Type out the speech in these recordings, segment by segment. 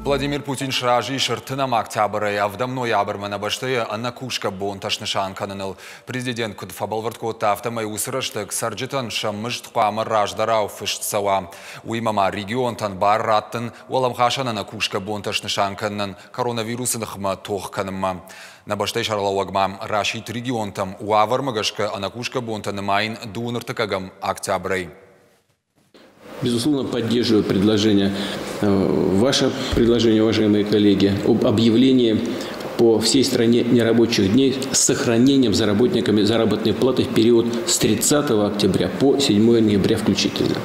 Владимир Путин шражи шыртынам октябры авдам ноябрь мана башты анна кушка бон ташнышан каныныл. Президент Кудфабалвартко тафтамай усырыштык сарджитан шаммышт қамы раждарау фыштсава. Уймама регионтан бар раттын уаламхашанана кушка бон ташнышан канын коронавирусынықма тоқ канымма. На баштай шарлауагма рашит регионтам уавармагашка анакушка бонтанымайн дуныртыкагам октябры. Безусловно, поддерживаю предложение, ваше предложение, уважаемые коллеги, об объявлении по всей стране нерабочих дней с сохранением за работниками заработной платы в период с 30 октября по 7 ноября включительно.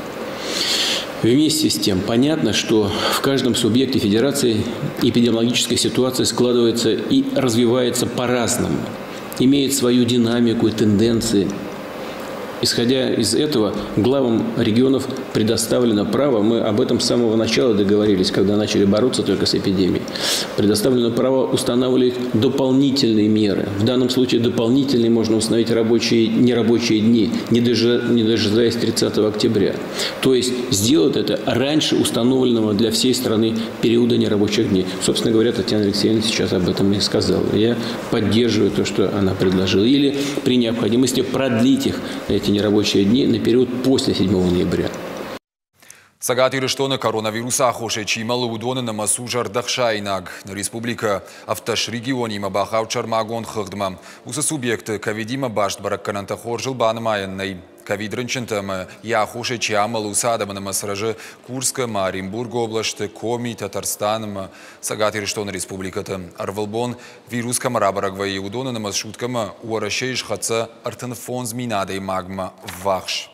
Вместе с тем, понятно, что в каждом субъекте федерации эпидемиологическая ситуация складывается и развивается по-разному, имеет свою динамику и тенденции. Исходя из этого, главам регионов предоставлено право, мы об этом с самого начала договорились, когда начали бороться только с эпидемией, предоставлено право устанавливать дополнительные меры. В данном случае дополнительные можно установить рабочие, нерабочие дни, не дожидаясь 30 октября. То есть сделать это раньше установленного для всей страны периода нерабочих дней. Собственно говоря, Татьяна Алексеевна сейчас об этом и сказала. Я поддерживаю то, что она предложила. Или при необходимости продлить их, эти нерабочие дни, на период после 7 ноября. Сагатиры штоны коронавируса хоше чималы удоны на масу жардахшайнаг. Республика автош регионе мабахав чармагон хыгдма. Усы субъекты ковидима башт бараккананта хоржил банамайенной. Ковид рынчентам я хоше чамал усадам на масражи Курска, Маримбург области, Коми, Татарстан. Сагатиры штоны республиката Арвалбон вирус камарабарагва и удоны на масшуткам уарашейш хаца артенфон зминадой магма вахш.